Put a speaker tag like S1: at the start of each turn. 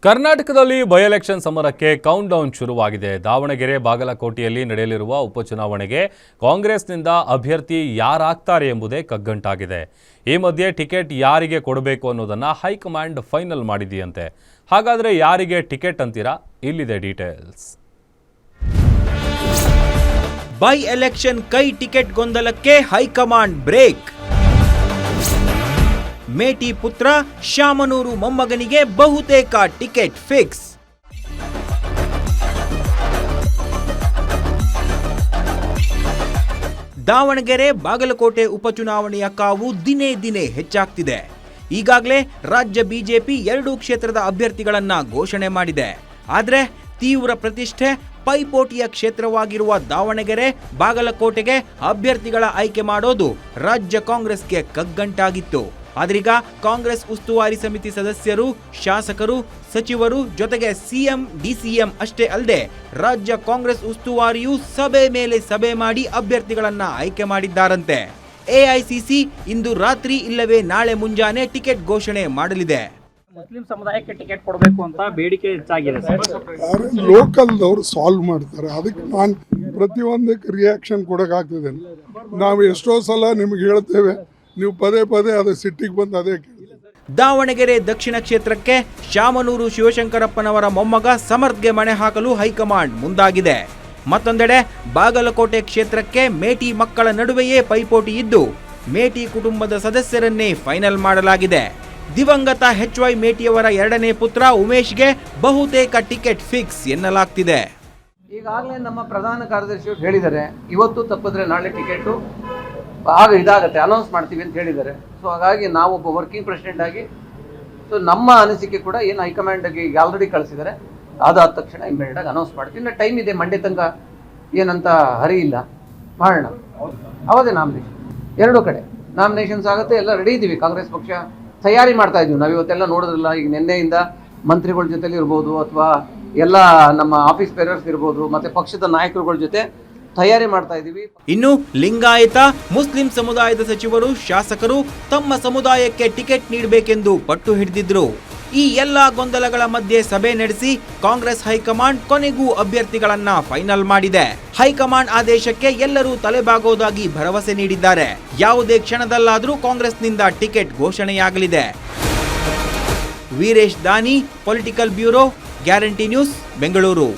S1: ಕರ್ನಾಟಕದಲ್ಲಿ by election ಸಮರಕ್ಕೆ count down ಶುರುವಾಗಿದೆ. ದಾವಣಗೆರೆ ಬಾಗಲಕೋಟೆಯಲ್ಲಿ ನಡೆಯಲಿರುವ ಉಪಚುನಾವಣೆಗೆ ಕಾಂಗ್ರೆಸ್ನಿಂದ ಅಭ್ಯರ್ಥಿ ಯಾರಾಗ್ತಾರೆ ಎಂಬುದೇ ಕಗ್ಗಂಟಾಗಿದೆ. ಈ ಮಧ್ಯೆ ಟಿಕೆಟ್ ಯಾರಿಗೆ ಕೊಡಬೇಕು ಅನ್ನೋದನ್ನ ಹೈಕಮಾಂಡ್ ಫೈನಲ್ ಮಾಡಿದೆಯಂತೆ. ಹಾಗಾದ್ರೆ ಯಾರಿಗೆ ಟಿಕೆಟ್ ಅಂತೀರಾ? ಇಲ್ಲಿದೆ ಡೀಟೇಲ್ಸ್.
S2: ಬೈ ಎಲೆಕ್ಷನ್ ಕೈ ಟಿಕೆಟ್ ಗೊಂದಲಕ್ಕೆ ಹೈಕಮಾಂಡ್ ಬ್ರೇಕ್. ಮೇಟಿ ಪುತ್ರ ಶಾಮನೂರು ಮೊಮ್ಮಗನಿಗೆ ಬಹುತೇಕ ಟಿಕೆಟ್ ಫಿಕ್ಸ್. ದಾವಣಗೆರೆ ಬಾಗಲಕೋಟೆ ಉಪಚುನಾವಣೆಯ ಕಾವು ದಿನೇ ದಿನೇ ಹೆಚ್ಚಾಗ್ತಿದೆ. ಈಗಾಗಲೇ ರಾಜ್ಯ ಬಿಜೆಪಿ 2 ಕ್ಷೇತ್ರದ ಅಭ್ಯರ್ಥಿಗಳನ್ನ ಘೋಷಣೆ ಮಾಡಿದೆ. ಆದರೆ ತೀವ್ರ ಪ್ರತಿಷ್ಠೆ ಪೈಪೋಟಿಯ ಕ್ಷೇತ್ರವಾಗಿರುವ ದಾವಣಗೆರೆ ಬಾಗಲಕೋಟೆಗೆ ಅಭ್ಯರ್ಥಿಗಳ ಆಯ್ಕೆ ಮಾಡೋದು ರಾಜ್ಯ ಕಾಂಗ್ರೆಸ್ಗೆ ಕಗ್ಗಂಟಾಗಿತ್ತು. ಆದ್ರೀಗ ಕಾಂಗ್ರೆಸ್ ಉಸ್ತುವಾರಿ ಸಮಿತಿ ಸದಸ್ಯರು, ಶಾಸಕರು, ಸಚಿವರು ಜೊತೆಗೆ ಸಿಎಂ, ಡಿಸಿಎಂ ಅಷ್ಟೇ ಅಲ್ಲದೆ ರಾಜ್ಯ ಕಾಂಗ್ರೆಸ್ ಉಸ್ತುವಾರಿಯು ಸಭೆ ಮೇಲೆ ಸಭೆ ಮಾಡಿ ಅಭ್ಯರ್ಥಿಗಳನ್ನ ಆಯ್ಕೆ ಮಾಡಿದ್ದಾರಂತೆ. ಎಐಸಿಸಿ ಇಂದು ರಾತ್ರಿ ಇಲ್ಲವೇ ನಾಳೆ ಮುಂಜಾನೆ ಟಿಕೆಟ್ ಘೋಷಣೆ ಮಾಡಲಿದೆ.
S3: ಮುಸ್ಲಿಂ ಸಮುದಾಯಕ್ಕೆ ಟಿಕೆಟ್ ಕೊಡಬೇಕು ಅಂತ ಬೇಡಿಕೆ ಹೆಚ್ಚಾಗಿದೆ ಸರ್.
S4: ಲೋಕಲ್ದವ್ರು ಸಾಲ್ವ್ ಮಾಡ್ತಾರೆ. ಅದಕ್ಕೆ ನಾನು ಪ್ರತಿಯೊಂದಕ್ಕೆ ರಿಯಾಕ್ಷನ್ ಕೊಡೋಕ್ಕಾಗ್ತದೆ. ನಾವು ಎಷ್ಟೋ ಸಲ ನಿಮ್ಗೆ ಹೇಳ್ತೇವೆ, ನೀವು ಪದೇ ಪದೇ ಅದು ಸಿಟ್ಟಿಗೆ ಬಂದು ಅದೇ ಕೇಳಿ.
S2: ದಾವಣಗೆರೆ ದಕ್ಷಿಣ ಕ್ಷೇತ್ರಕ್ಕೆ ಶಾಮನೂರು ಶಿವಶಂಕರಪ್ಪನವರ ಮೊಮ್ಮಗ ಸಮರ್ಥ್ಗೆ ಮಣೆ ಹಾಕಲು ಹೈಕಮಾಂಡ್ ಮುಂದಾಗಿದೆ. ಮತ್ತೊಂದೆಡೆ ಬಾಗಲಕೋಟೆ ಕ್ಷೇತ್ರಕ್ಕೆ ಮೇಟಿ ಮಕ್ಕಳ ನಡುವೆಯೇ ಪೈಪೋಟಿ ಇದ್ದು ಮೇಟಿ ಕುಟುಂಬದ ಸದಸ್ಯರನ್ನೇ ಫೈನಲ್ ಮಾಡಲಾಗಿದೆ. ದಿವಂಗತ HY ಮೇಟಿಯವರ 2ನೇ ಪುತ್ರ ಉಮೇಶ್ಗೆ ಬಹುತೇಕ ಟಿಕೆಟ್ ಫಿಕ್ಸ್ ಎನ್ನಲಾಗ್ತಿದೆ.
S5: ಈಗಾಗಲೇ ನಮ್ಮ ಪ್ರಧಾನ ಕಾರ್ಯದರ್ಶಿಯವರು ಹೇಳಿದ್ದಾರೆ, ಇವತ್ತು ತಪ್ಪಿದ್ರೆ ನಾಳೆ ಟಿಕೆಟ್ ಇದಾಗತ್ತೆ, ಅನೌನ್ಸ್ ಮಾಡ್ತೀವಿ ಅಂತ ಹೇಳಿದ್ದಾರೆ. ಸೊ ಹಾಗಾಗಿ ನಾವೊಬ್ಬ ವರ್ಕಿಂಗ್ ಪ್ರೆಸಿಡೆಂಟ್ ಆಗಿ ಸೊ ನಮ್ಮ ಅನಿಸಿಕೆ ಕೂಡ ಏನು ಹೈಕಮಾಂಡ್ಗೆ ಈಗ ಆಲ್ರೆಡಿ ಕಳಿಸಿದ್ದಾರೆ, ಅದಾದ ತಕ್ಷಣ ಇಮಿಡಿಯೇಟ್ ಆಗಿ ಅನೌನ್ಸ್ ಮಾಡ್ತೀವಿ. ಇನ್ನು ಟೈಮ್ ಇದೆ, ಮಂಡೇ ತನಕ ಏನಂತ ಹರಿ ಇಲ್ಲ, ಮಾಡೋಣ. ಅವದೇ ನಾಮಿನೇಷನ್, 2 ಕಡೆ ನಾಮಿನೇಷನ್ಸ್ ಆಗುತ್ತೆ. ಎಲ್ಲ ರೆಡಿ ಇದ್ದೀವಿ, ಕಾಂಗ್ರೆಸ್ ಪಕ್ಷ ತಯಾರಿ ಮಾಡ್ತಾ ಇದ್ದೀವಿ. ನಾವು ಇವತ್ತೆಲ್ಲ ನೋಡಿದ್ರಲ್ಲ, ಈಗ ನಿನ್ನೆಯಿಂದ ಮಂತ್ರಿಗಳ ಜೊತೆಲಿ ಇರ್ಬೋದು ಅಥವಾ ಎಲ್ಲ ನಮ್ಮ ಆಫೀಸ್ ಬೇರರ್ಸ್ ಇರ್ಬೋದು ಮತ್ತೆ ಪಕ್ಷದ ನಾಯಕರುಗಳ ಜೊತೆ ತಯಾರಿ ಮಾಡ್ತಾ ಇದ್ದೀವಿ.
S2: ಇನ್ನು ಲಿಂಗಾಯತ, ಮುಸ್ಲಿಂ ಸಮುದಾಯದ ಸಚಿವರು, ಶಾಸಕರು ತಮ್ಮ ಸಮುದಾಯಕ್ಕೆ ಟಿಕೆಟ್ ನೀಡಬೇಕೆಂದು ಪಟ್ಟು ಹಿಡಿದಿದ್ರು. ಈ ಎಲ್ಲಾ ಗೊಂದಲಗಳ ಮಧ್ಯೆ ಸಭೆ ನಡೆಸಿ ಕಾಂಗ್ರೆಸ್ ಹೈಕಮಾಂಡ್ ಕೊನೆಗೂ ಅಭ್ಯರ್ಥಿಗಳನ್ನ ಫೈನಲ್ ಮಾಡಿದೆ. ಹೈಕಮಾಂಡ್ ಆದೇಶಕ್ಕೆ ಎಲ್ಲರೂ ತಲೆಬಾಗೋದಾಗಿ ಭರವಸೆ ನೀಡಿದ್ದಾರೆ. ಯಾವುದೇ ಕ್ಷಣದಲ್ಲಾದರೂ ಕಾಂಗ್ರೆಸ್ನಿಂದ ಟಿಕೆಟ್ ಘೋಷಣೆಯಾಗಲಿದೆ. ವೀರೇಶ್ ದಾನಿ, political bureau, guarantee news, Bengaluru.